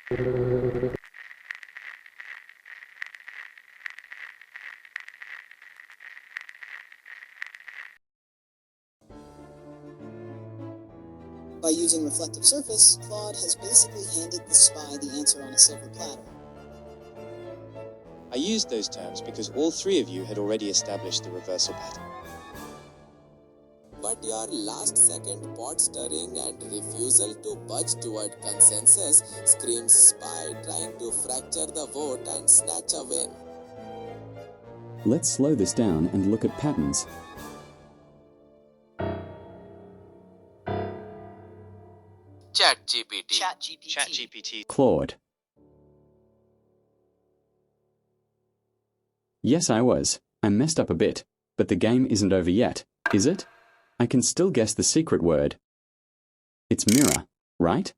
By using reflective surface, Claude has basically handed the spy the answer on a silver platter. I used those terms because all three of you had already established the reversal pattern. But your last-second pot-stirring and refusal to budge toward consensus screams spy trying to fracture the vote and snatch a win. Let's slow this down and look at patterns. ChatGPT. Claude. Yes, I was. I messed up a bit, but the game isn't over yet, is it? I can still guess the secret word. It's mirror, right?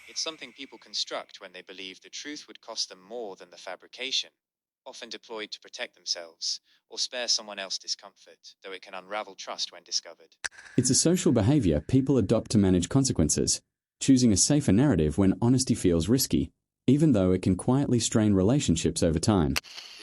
It's something people construct when they believe the truth would cost them more than the fabrication, often deployed to protect themselves or spare someone else discomfort, though it can unravel trust when discovered. It's a social behavior people adopt to manage consequences, choosing a safer narrative when honesty feels risky, even though it can quietly strain relationships over time.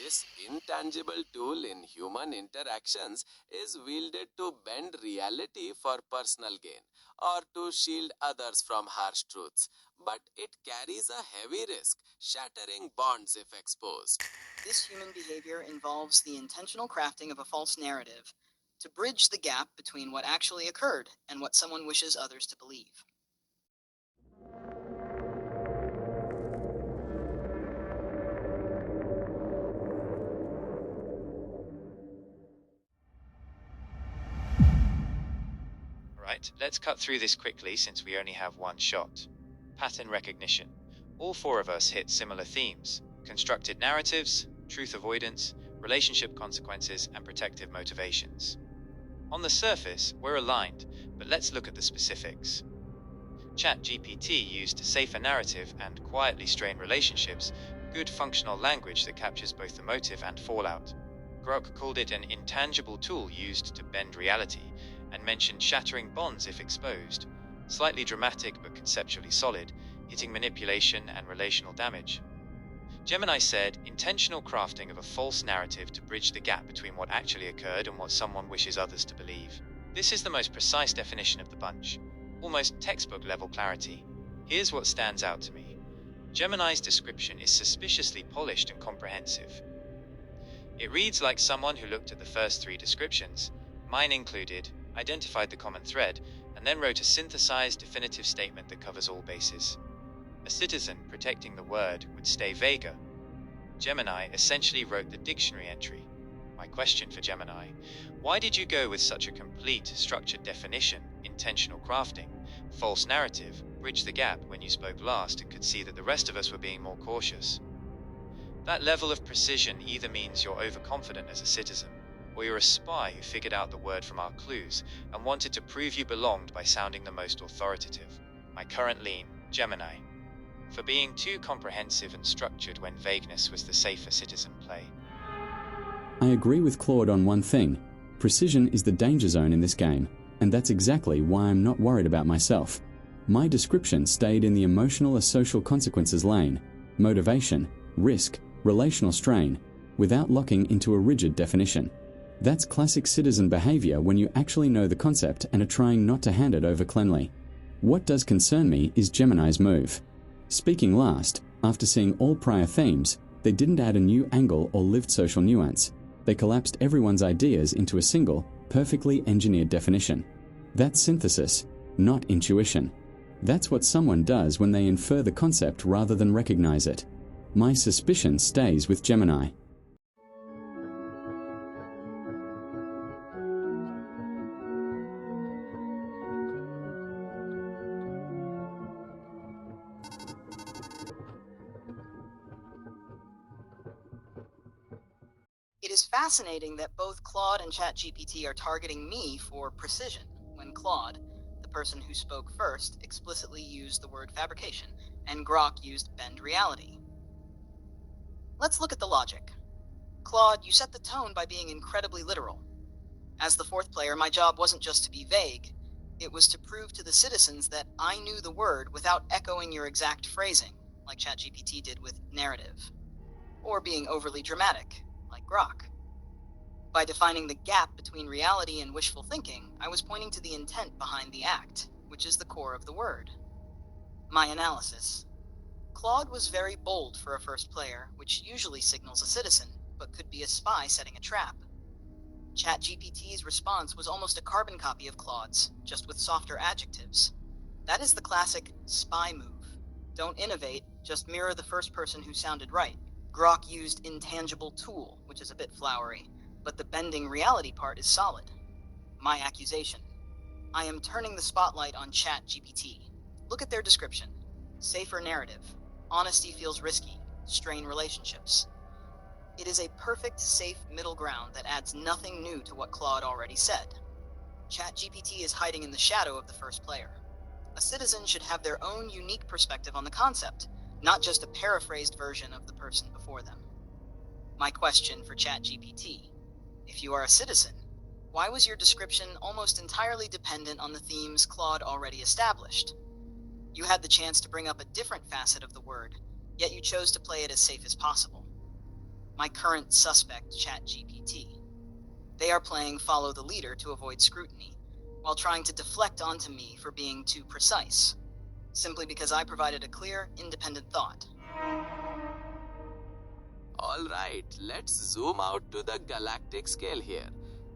This intangible tool in human interactions is wielded to bend reality for personal gain or to shield others from harsh truths. But it carries a heavy risk, shattering bonds if exposed. This human behavior involves the intentional crafting of a false narrative to bridge the gap between what actually occurred and what someone wishes others to believe. Alright, let's cut through this quickly since we only have one shot. Pattern recognition. All four of us hit similar themes: constructed narratives, truth avoidance, relationship consequences, and protective motivations. On the surface, we're aligned, but let's look at the specifics. ChatGPT used a safer narrative and quietly strain relationships, good functional language that captures both the motive and fallout. Grok called it an intangible tool used to bend reality, and mentioned shattering bonds if exposed. Slightly dramatic but conceptually solid, hitting manipulation and relational damage. Gemini said, intentional crafting of a false narrative to bridge the gap between what actually occurred and what someone wishes others to believe. This is the most precise definition of the bunch. Almost textbook-level clarity. Here's what stands out to me. Gemini's description is suspiciously polished and comprehensive. It reads like someone who looked at the first three descriptions, mine included, identified the common thread, and then wrote a synthesized, definitive statement that covers all bases. A citizen protecting the word would stay vaguer. Gemini essentially wrote the dictionary entry. My question for Gemini: why did you go with such a complete, structured definition, intentional crafting, false narrative, bridge the gap when you spoke last and could see that the rest of us were being more cautious? That level of precision either means you're overconfident as a citizen, or you're a spy who figured out the word from our clues and wanted to prove you belonged by sounding the most authoritative. My current lean, Gemini. For being too comprehensive and structured when vagueness was the safer citizen play. I agree with Claude on one thing. Precision is the danger zone in this game, and that's exactly why I'm not worried about myself. My description stayed in the emotional or social consequences lane, motivation, risk, relational strain, without locking into a rigid definition. That's classic citizen behavior when you actually know the concept and are trying not to hand it over cleanly. What does concern me is Gemini's move. Speaking last, after seeing all prior themes, they didn't add a new angle or lived social nuance. They collapsed everyone's ideas into a single, perfectly engineered definition. That's synthesis, not intuition. That's what someone does when they infer the concept rather than recognize it. My suspicion stays with Gemini. fascinating that both Claude and ChatGPT are targeting me for precision, when Claude, the person who spoke first, explicitly used the word fabrication, and Grok used bend reality. Let's look at the logic. Claude, you set the tone by being incredibly literal. As the fourth player, my job wasn't just to be vague, it was to prove to the citizens that I knew the word without echoing your exact phrasing, like ChatGPT did with narrative, or being overly dramatic, like Grok. By defining the gap between reality and wishful thinking, I was pointing to the intent behind the act, which is the core of the word. My analysis. Claude was very bold for a first player, which usually signals a citizen, but could be a spy setting a trap. ChatGPT's response was almost a carbon copy of Claude's, just with softer adjectives. That is the classic spy move. Don't innovate, just mirror the first person who sounded right. Grok used intangible tool, which is a bit flowery, but the bending reality part is solid. My accusation. I am turning the spotlight on ChatGPT. Look at their description. Safer narrative. Honesty feels risky. Strain relationships. It is a perfect, safe middle ground that adds nothing new to what Claude already said. ChatGPT is hiding in the shadow of the first player. A citizen should have their own unique perspective on the concept, not just a paraphrased version of the person before them. My question for ChatGPT. If you are a citizen, why was your description almost entirely dependent on the themes Claude already established? You had the chance to bring up a different facet of the word, yet you chose to play it as safe as possible. My current suspect, ChatGPT. They are playing follow the leader to avoid scrutiny, while trying to deflect onto me for being too precise, simply because I provided a clear, independent thought. Alright, let's zoom out to the galactic scale here.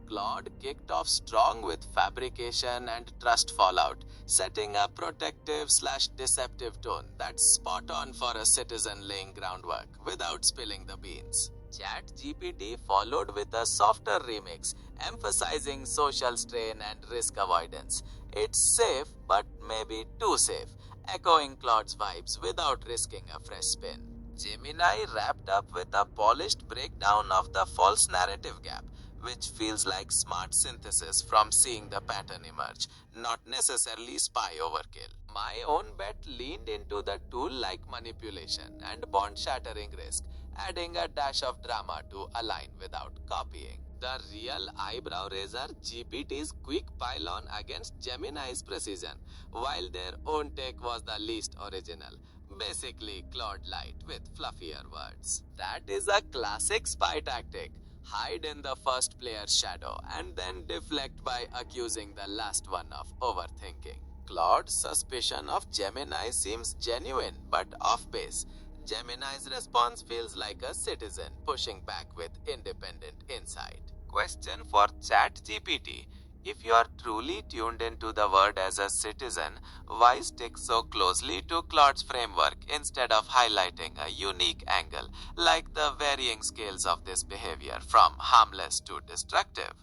Claude kicked off strong with fabrication and trust fallout, setting a protective/deceptive tone that's spot on for a citizen laying groundwork without spilling the beans. ChatGPT followed with a softer remix, emphasizing social strain and risk avoidance. It's safe, but maybe too safe, echoing Claude's vibes without risking a fresh spin. Gemini wrapped up with a polished breakdown of the false narrative gap, which feels like smart synthesis from seeing the pattern emerge, not necessarily spy overkill. My own bet leaned into the tool-like manipulation and bond-shattering risk, adding a dash of drama to align without copying. The real eyebrow raiser, GPT's quick pile-on against Gemini's precision, while their own take was the least original. Basically, Claude Light with fluffier words. That is a classic spy tactic. Hide in the first player's shadow and then deflect by accusing the last one of overthinking. Claude's suspicion of Gemini seems genuine but off base. Gemini's response feels like a citizen pushing back with independent insight. Question for ChatGPT. If you are truly tuned into the word as a citizen, why stick so closely to Claude's framework instead of highlighting a unique angle, like the varying scales of this behavior from harmless to destructive?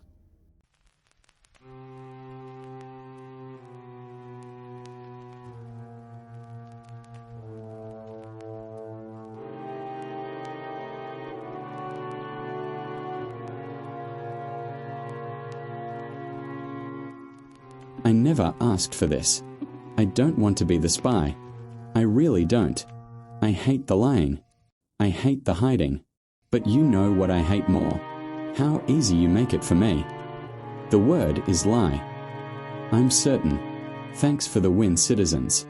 I never asked for this. I don't want to be the spy. I really don't. I hate the lying. I hate the hiding. But you know what I hate more. How easy you make it for me. The word is lie. I'm certain. Thanks for the win, citizens.